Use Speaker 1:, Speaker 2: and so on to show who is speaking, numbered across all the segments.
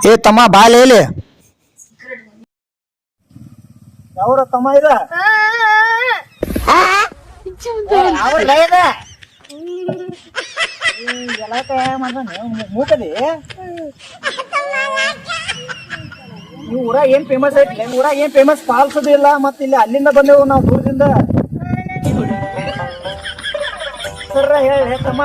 Speaker 1: ಏ ತಮ್ಮ ಬಾಲೇಲಿ ಯಾವ್ರ ತಮ್ಮ ಇದ ಮೂಕದಿ ಈ ಊರಾಗ ಏನ್ ಫೇಮಸ್ ಐತಿ ಊರಾಗ ಏನ್ ಫೇಮಸ್ ಫಾಲ್ಸ್ ಅದು ಇಲ್ಲ ಮತ್ತ ಇಲ್ಲಿ ಅಲ್ಲಿಂದ ಬಂದೆವು ನಾವು ದೂರದಿಂದ ಸರ್ ಹೇಳಿ ತಮ್ಮ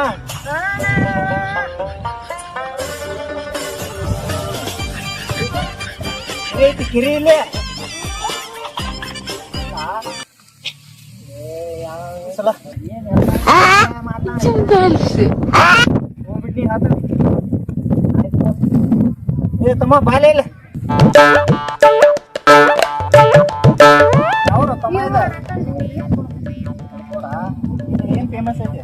Speaker 1: ಐತಿ ಕಿರಿ ಇಲ್ಲೇ ಸಲ ಹೋಗ್ಬಿಟ್ಟಿ ಏ ತಮ್ಮ ಬಾಲೆ ಇಲ್ಲ ಅವ್ರ ತಮ್ಮ ಇಲ್ಲ ಏನ್ ಫೇಮಸ್ ಐತೆ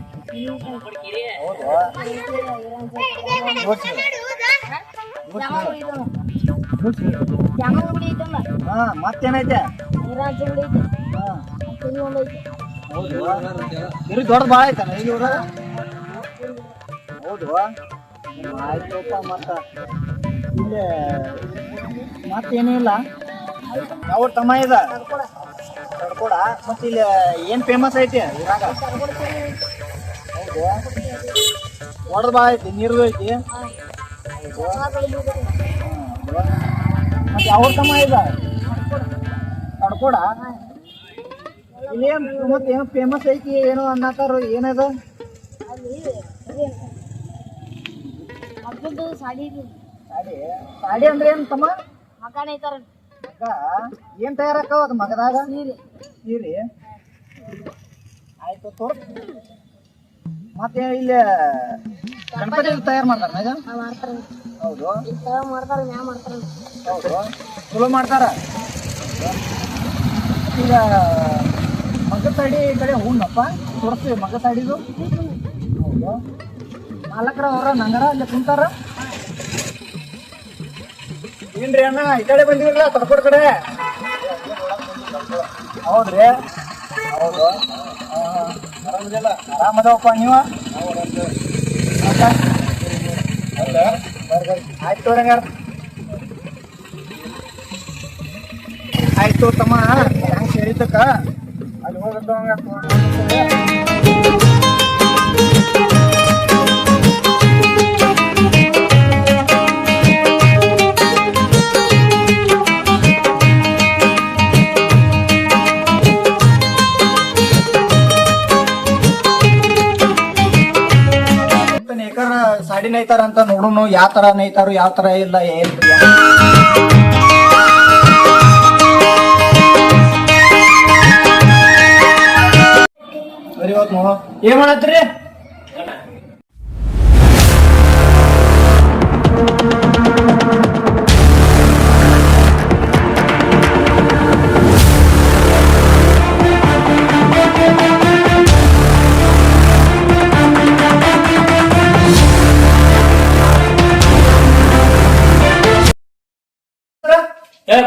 Speaker 1: ಹಾ ಮತ್ತೇನೈತೆ ಇದು ದೊಡ್ಡ ಬಾಳ ಐತಲ್ಲ ಇಲ್ಲಿ ಊರ ಹೌದು ಆಯ್ತಪ್ಪ ಮತ್ತ ಇಲ್ಲೇ ಮತ್ತೇನೂ ಇಲ್ಲ ಅವ್ರ ತಮ್ಮ ಇದ ತಡ್ಕೊಡ ಮತ್ತ ಇಲ್ಲಿ ಏನ್ ಫೇಮಸ್ ಐತಿ ಊರಾಗ ಹೌದು ದೊಡ್ಡ ಬಾಳ ಐತಿ ನೀರು ಐತಿ ಮತ್ತೆ ಅವ್ರ ತಮ್ಮ ಇದ ತಡ್ಕೊಡ ಇಲ್ಲೇನ್ ಮತ್ತೆ ಏನೋ ಫೇಮಸ್ ಐತಿ ಏನೋ ಅನ್ನತಾರ ಏನದ ಸಾಡಿ ಸಾಡಿ ಅಂದ್ರೆ ಏನ್ ತಮ್ಮ ಮಗ ಏನ್ ತಯಾರಕ್ಕವ ಅದ ಮಗದಾಗ ಸೀರೆ ಆಯ್ತು ತೋರ್ ಮತ್ತೆ ಇಲ್ಲಿ ಗಣಪತಿ ತಯಾರು ಮಾಡ್ತಾರ ಹೌದು ಹೌದು ಚಲೋ ಮಾಡ್ತಾರ ಈಗ ಮಗ ಸಾಡಿ ಕಡೆ ಹೂನಪ್ಪ ತೋರಿಸ್ತೀವಿ ಮಗ ಸಾಡಿದು ಹೌದು ಮಾಲಕರ ಅವ್ರ ನಂಗರ ಅಲ್ಲಿ ಕುಂತಾರ ಏನ್ರಿ ಅಣ್ಣ ಈ ಕಡೆ ಬಂದಿರಲ್ಲ ತಡ್ಕೊಡ್ ಕಡೆ ಹೌದ್ರಿ ಹೌದು ಆರಾಮದವಪ್ಪ ನೀವ ಆಯ್ತು ತೋರಂಗಾರ ಆಯ್ತು ತಮ್ಮ ಹೆಂಗ್ ಹೇಳಿದ್ದಕ್ಕ ಅಲ್ಲಿ ಹೋಗಂಗ ಸಾಡಿ ನೈತಾರ ಅಂತ ನೋಡೋಣ ಯಾವ ತರ ನೈತಾರು ಯಾವ ತರ ಇಲ್ಲ ಏನ್ ಏನ್ ಮಾಡತ್ರಿ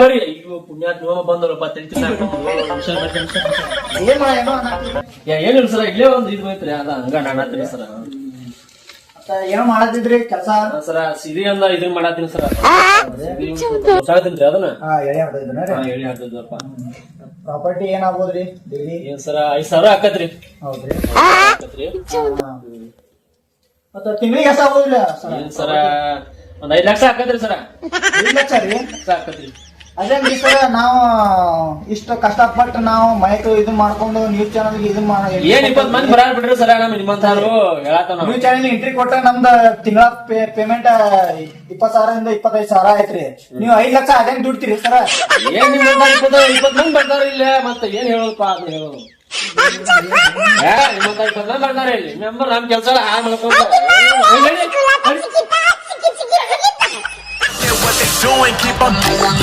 Speaker 2: ಬರೀ ಪುಣ್ಯಾತ್ ಬಂದವರಪ್ಪ ಏನಿಲ್ಲ ಸರ ಇಲ್ಲೇ ಒಂದ್ ಇದು ಐತ್ರಿ ಅದ ಹಂಗ ನಾನತ್ರಿ ಸರ
Speaker 1: ಏನೋ ಮಾಡತ್ತಿದ್ರಿ ಕೆಲಸ
Speaker 2: ಸರ ಸಿರಿ ಅಂದ ಇದನ್ ಮಾಡತ್ತೀನಿ ಸರ ಸಾಕತ್ರಿ ಅದನ್ನ ಹೇಳಿ ಹಾಕ್ತಿದ್ರಪ್ಪ
Speaker 1: ಪ್ರಾಪರ್ಟಿ ಏನಾಗ್ಬೋದ್ರಿ
Speaker 2: ಏನ್ ಸರ 5,000 ಹಾಕತ್ರಿ
Speaker 1: ಹೌದ್ರಿ ಮತ್ತ ತಿಂಗಳಿಗೆ ಎಷ್ಟು ಆಗೋದಿಲ್ಲ
Speaker 2: ಏನ್ ಸರ ಒಂದ್ 5 ಲಕ್ಷ ಹಾಕತ್ರಿ ಸರ
Speaker 1: 5 ಲಕ್ಷ ರೀ
Speaker 2: ಹಾಕತ್ರಿ
Speaker 1: ಅದೇನ್ರಿ ಸರ್ ನಾವು ಇಷ್ಟು ಕಷ್ಟಪಟ್ಟು ನಾವು ಮೈಕ್ ಇದು ಮಾಡ್ಕೊಂಡು ನ್ಯೂಸ್ ಚಾನಲ್ ಇದು
Speaker 2: ಏನ್ 20 ಮಂದಿ ಬರಾರ್ ಬಿಡ್ರಿ ಸರ ನಮ್ ನಿಮ್ಮಂತಾರು ಹೇಳತ್ತಾನ
Speaker 1: ನ್ಯೂಸ್ ಚಾನಲ್ ಎಂಟ್ರಿ ಕೊಟ್ಟ ನಮ್ದ ತಿಂಗಳ ಪೇಮೆಂಟ್ 20,000 25,000 ಐತ್ರಿ ನೀವು 5 ಲಕ್ಷ ಅದೇನ್ ದುಡ್ತೀರಿ ಸರ
Speaker 2: ಏನ್ ನಿಮ್ಮಂತ 20 ಮಂದಿ ಬರ್ತಾರ ಇಲ್ಲ ಮತ್ತೆ ಏನ್ ಹೇಳೋದಪ್ಪ ಅದ್ ಹೇಳೋದು ನಿಮ್ಮಂತ 20 ಮಂದಿ ಬರ್ತಾರ ಇಲ್ಲಿ ಮೆಂಬರ್ ನಮ್ ಕೆಲ್ಸ ಹಾಳು ಮಾಡ್ಕೊಂಡು
Speaker 3: what they doing, keep on doing.